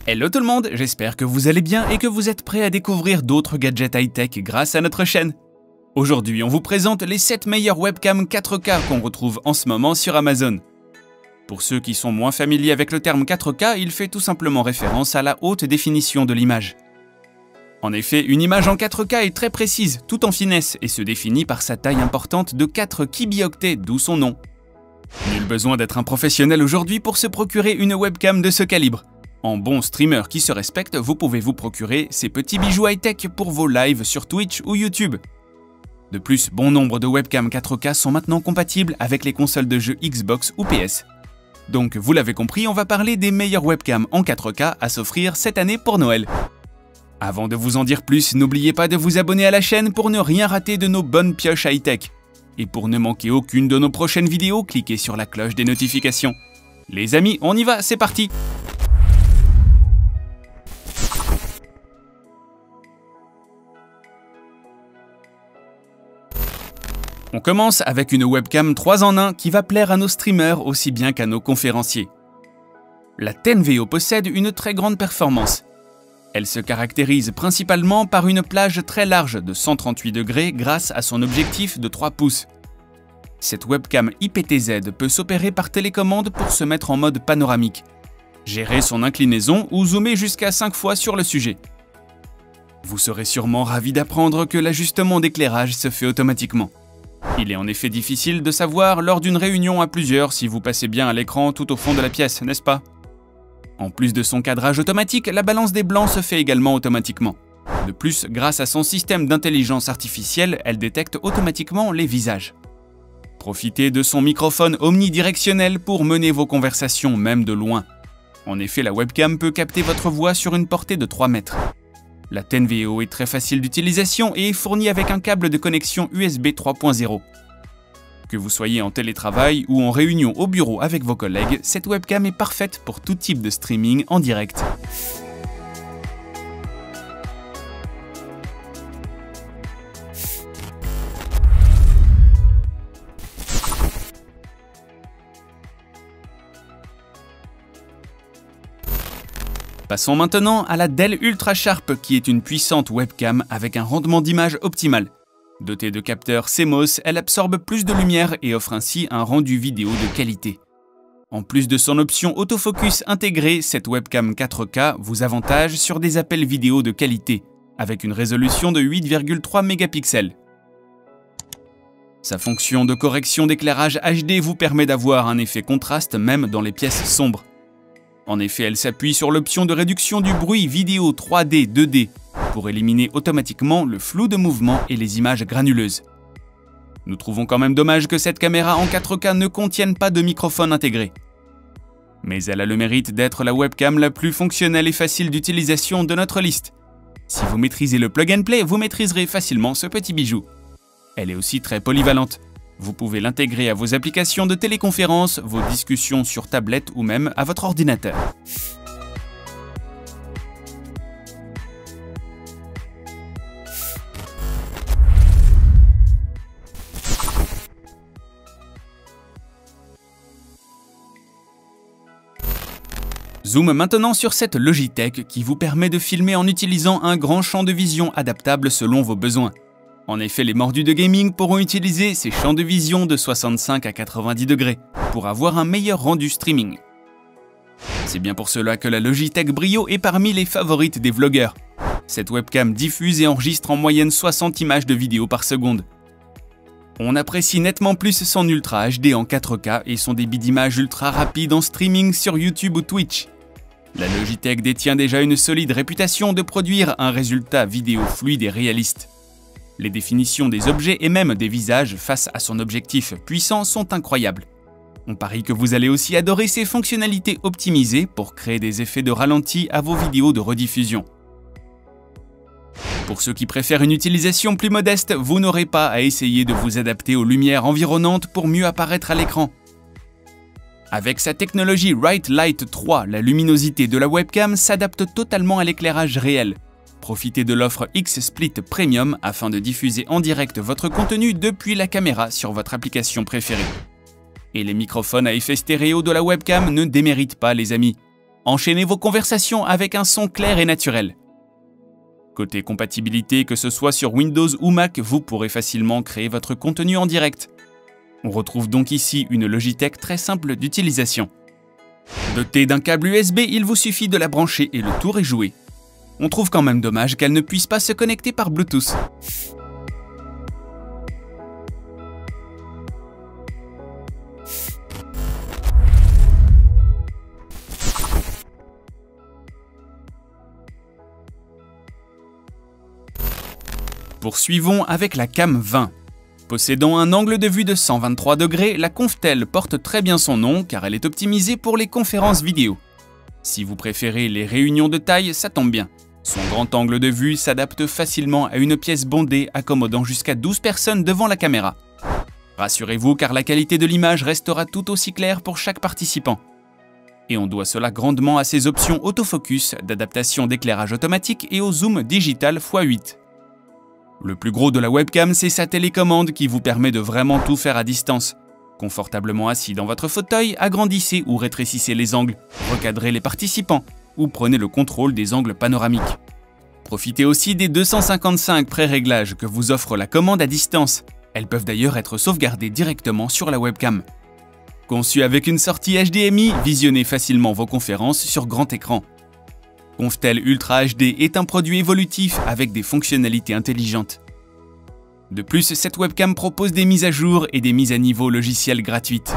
Hello tout le monde, j'espère que vous allez bien et que vous êtes prêts à découvrir d'autres gadgets high-tech grâce à notre chaîne. Aujourd'hui, on vous présente les 7 meilleures webcams 4K qu'on retrouve en ce moment sur Amazon. Pour ceux qui sont moins familiers avec le terme 4K, il fait tout simplement référence à la haute définition de l'image. En effet, une image en 4K est très précise, tout en finesse, et se définit par sa taille importante de 4 kibioctets, d'où son nom. Nul besoin d'être un professionnel aujourd'hui pour se procurer une webcam de ce calibre. En bon streamer qui se respecte, vous pouvez vous procurer ces petits bijoux high-tech pour vos lives sur Twitch ou YouTube. De plus, bon nombre de webcams 4K sont maintenant compatibles avec les consoles de jeux Xbox ou PS. Donc, vous l'avez compris, on va parler des meilleures webcams en 4K à s'offrir cette année pour Noël. Avant de vous en dire plus, n'oubliez pas de vous abonner à la chaîne pour ne rien rater de nos bonnes pioches high-tech. Et pour ne manquer aucune de nos prochaines vidéos, cliquez sur la cloche des notifications. Les amis, on y va, c'est parti! On commence avec une webcam 3 en 1 qui va plaire à nos streamers aussi bien qu'à nos conférenciers. La Tenveo possède une très grande performance. Elle se caractérise principalement par une plage très large de 138 degrés grâce à son objectif de 3 pouces. Cette webcam IPTZ peut s'opérer par télécommande pour se mettre en mode panoramique, gérer son inclinaison ou zoomer jusqu'à 5 fois sur le sujet. Vous serez sûrement ravi d'apprendre que l'ajustement d'éclairage se fait automatiquement. Il est en effet difficile de savoir lors d'une réunion à plusieurs si vous passez bien à l'écran tout au fond de la pièce, n'est-ce pas? En plus de son cadrage automatique, la balance des blancs se fait également automatiquement. De plus, grâce à son système d'intelligence artificielle, elle détecte automatiquement les visages. Profitez de son microphone omnidirectionnel pour mener vos conversations même de loin. En effet, la webcam peut capter votre voix sur une portée de 3 mètres. La Tenveo est très facile d'utilisation et est fournie avec un câble de connexion USB 3.0. Que vous soyez en télétravail ou en réunion au bureau avec vos collègues, cette webcam est parfaite pour tout type de streaming en direct. Passons maintenant à la Dell Ultrasharp qui est une puissante webcam avec un rendement d'image optimal. Dotée de capteurs CMOS, elle absorbe plus de lumière et offre ainsi un rendu vidéo de qualité. En plus de son option autofocus intégrée, cette webcam 4K vous avantage sur des appels vidéo de qualité, avec une résolution de 8,3 mégapixels. Sa fonction de correction d'éclairage HD vous permet d'avoir un effet contraste même dans les pièces sombres. En effet, elle s'appuie sur l'option de réduction du bruit vidéo 3D, 2D pour éliminer automatiquement le flou de mouvement et les images granuleuses. Nous trouvons quand même dommage que cette caméra en 4K ne contienne pas de microphone intégré. Mais elle a le mérite d'être la webcam la plus fonctionnelle et facile d'utilisation de notre liste. Si vous maîtrisez le plug and play, vous maîtriserez facilement ce petit bijou. Elle est aussi très polyvalente. Vous pouvez l'intégrer à vos applications de téléconférence, vos discussions sur tablette ou même à votre ordinateur. Zoom maintenant sur cette Logitech qui vous permet de filmer en utilisant un grand champ de vision adaptable selon vos besoins. En effet, les mordus de gaming pourront utiliser ces champs de vision de 65 à 90 degrés pour avoir un meilleur rendu streaming. C'est bien pour cela que la Logitech Brio est parmi les favorites des vlogueurs. Cette webcam diffuse et enregistre en moyenne 60 images de vidéo par seconde. On apprécie nettement plus son Ultra HD en 4K et son débit d'image ultra rapide en streaming sur YouTube ou Twitch. La Logitech détient déjà une solide réputation de produire un résultat vidéo fluide et réaliste. Les définitions des objets et même des visages face à son objectif puissant sont incroyables. On parie que vous allez aussi adorer ses fonctionnalités optimisées pour créer des effets de ralenti à vos vidéos de rediffusion. Pour ceux qui préfèrent une utilisation plus modeste, vous n'aurez pas à essayer de vous adapter aux lumières environnantes pour mieux apparaître à l'écran. Avec sa technologie Right Light 3, la luminosité de la webcam s'adapte totalement à l'éclairage réel. Profitez de l'offre X-Split Premium afin de diffuser en direct votre contenu depuis la caméra sur votre application préférée. Et les microphones à effet stéréo de la webcam ne déméritent pas les amis. enchaînez vos conversations avec un son clair et naturel. Côté compatibilité, que ce soit sur Windows ou Mac, vous pourrez facilement créer votre contenu en direct. On retrouve donc ici une Logitech très simple d'utilisation. Dotée d'un câble USB, il vous suffit de la brancher et le tour est joué. On trouve quand même dommage qu'elle ne puisse pas se connecter par Bluetooth. Poursuivons avec la Cam 20. Possédant un angle de vue de 123 degrés, la Conftel porte très bien son nom car elle est optimisée pour les conférences vidéo. Si vous préférez les réunions de taille, ça tombe bien. Son grand angle de vue s'adapte facilement à une pièce bondée accommodant jusqu'à 12 personnes devant la caméra. Rassurez-vous car la qualité de l'image restera tout aussi claire pour chaque participant. Et on doit cela grandement à ses options autofocus, d'adaptation d'éclairage automatique et au zoom digital x8. Le plus gros de la webcam, c'est sa télécommande qui vous permet de vraiment tout faire à distance. Confortablement assis dans votre fauteuil, agrandissez ou rétrécissez les angles, recadrez les participants ou prenez le contrôle des angles panoramiques. Profitez aussi des 255 pré-réglages que vous offre la commande à distance. Elles peuvent d'ailleurs être sauvegardées directement sur la webcam. Conçue avec une sortie HDMI, visionnez facilement vos conférences sur grand écran. Conftel Ultra HD est un produit évolutif avec des fonctionnalités intelligentes. De plus, cette webcam propose des mises à jour et des mises à niveau logicielles gratuites.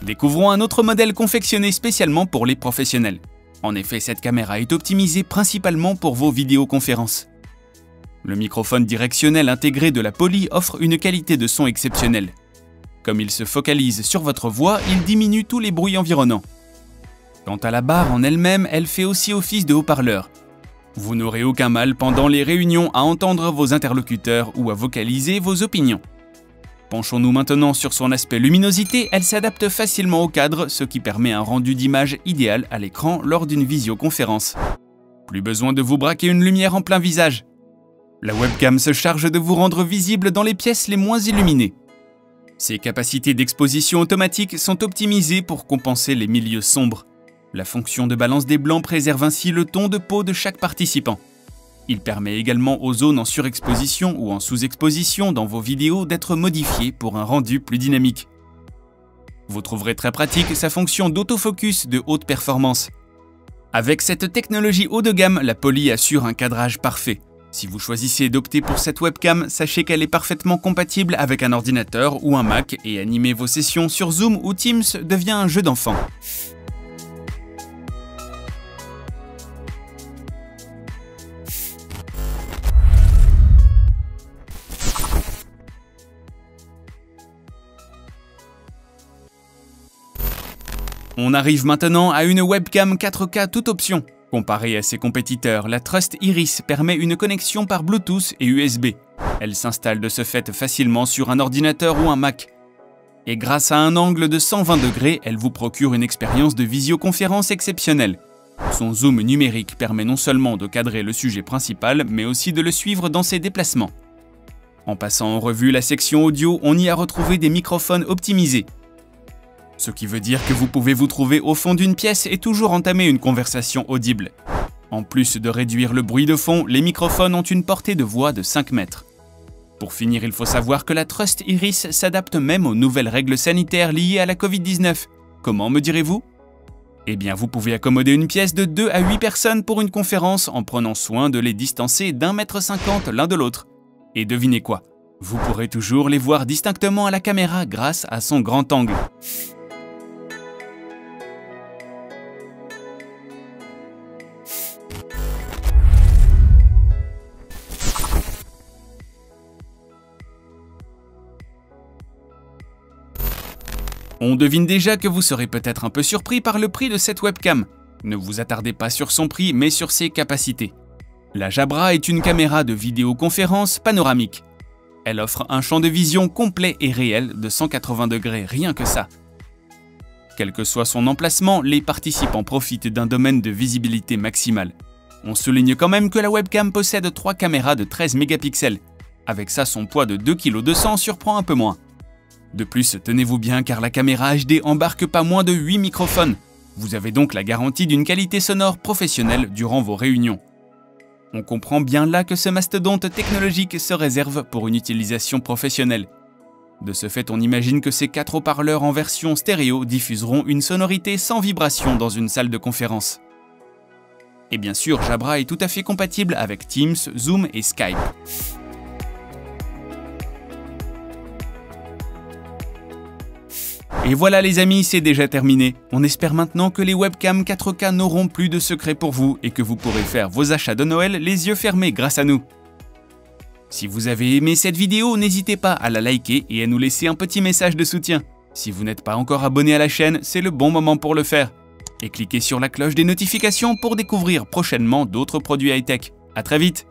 Découvrons un autre modèle confectionné spécialement pour les professionnels. En effet, cette caméra est optimisée principalement pour vos vidéoconférences. Le microphone directionnel intégré de la Poly offre une qualité de son exceptionnelle. Comme il se focalise sur votre voix, il diminue tous les bruits environnants. Quant à la barre en elle-même, elle fait aussi office de haut-parleur. Vous n'aurez aucun mal pendant les réunions à entendre vos interlocuteurs ou à vocaliser vos opinions. Penchons-nous maintenant sur son aspect luminosité, elle s'adapte facilement au cadre, ce qui permet un rendu d'image idéal à l'écran lors d'une visioconférence. Plus besoin de vous braquer une lumière en plein visage. La webcam se charge de vous rendre visible dans les pièces les moins illuminées. Ses capacités d'exposition automatique sont optimisées pour compenser les milieux sombres. La fonction de balance des blancs préserve ainsi le ton de peau de chaque participant. Il permet également aux zones en surexposition ou en sous-exposition dans vos vidéos d'être modifiées pour un rendu plus dynamique. Vous trouverez très pratique sa fonction d'autofocus de haute performance. Avec cette technologie haut de gamme, la Poly assure un cadrage parfait. Si vous choisissez d'opter pour cette webcam, sachez qu'elle est parfaitement compatible avec un ordinateur ou un Mac et animer vos sessions sur Zoom ou Teams devient un jeu d'enfant. On arrive maintenant à une webcam 4K toute option. Comparée à ses compétiteurs, la Trust Iris permet une connexion par Bluetooth et USB. Elle s'installe de ce fait facilement sur un ordinateur ou un Mac. Et grâce à un angle de 120 degrés, elle vous procure une expérience de visioconférence exceptionnelle. Son zoom numérique permet non seulement de cadrer le sujet principal, mais aussi de le suivre dans ses déplacements. En passant en revue la section audio, on y a retrouvé des microphones optimisés. Ce qui veut dire que vous pouvez vous trouver au fond d'une pièce et toujours entamer une conversation audible. En plus de réduire le bruit de fond, les microphones ont une portée de voix de 5 mètres. Pour finir, il faut savoir que la Trust Iris s'adapte même aux nouvelles règles sanitaires liées à la Covid-19. Comment, me direz-vous? Eh bien, vous pouvez accommoder une pièce de 2 à 8 personnes pour une conférence en prenant soin de les distancer d'1,50 m l'un de l'autre. Et devinez quoi? Vous pourrez toujours les voir distinctement à la caméra grâce à son grand angle. On devine déjà que vous serez peut-être un peu surpris par le prix de cette webcam. Ne vous attardez pas sur son prix, mais sur ses capacités. La Jabra est une caméra de vidéoconférence panoramique. Elle offre un champ de vision complet et réel de 180 degrés, rien que ça. Quel que soit son emplacement, les participants profitent d'un domaine de visibilité maximale. On souligne quand même que la webcam possède 3 caméras de 13 mégapixels. Avec ça, son poids de 2,2 kg surprend un peu moins. De plus, tenez-vous bien car la caméra HD embarque pas moins de 8 microphones. Vous avez donc la garantie d'une qualité sonore professionnelle durant vos réunions. On comprend bien là que ce mastodonte technologique se réserve pour une utilisation professionnelle. De ce fait, on imagine que ces 4 haut-parleurs en version stéréo diffuseront une sonorité sans vibration dans une salle de conférence. Et bien sûr, Jabra est tout à fait compatible avec Teams, Zoom et Skype. Et voilà les amis, c'est déjà terminé. On espère maintenant que les webcams 4K n'auront plus de secrets pour vous et que vous pourrez faire vos achats de Noël les yeux fermés grâce à nous. Si vous avez aimé cette vidéo, n'hésitez pas à la liker et à nous laisser un petit message de soutien. Si vous n'êtes pas encore abonné à la chaîne, c'est le bon moment pour le faire. Et cliquez sur la cloche des notifications pour découvrir prochainement d'autres produits high-tech. À très vite!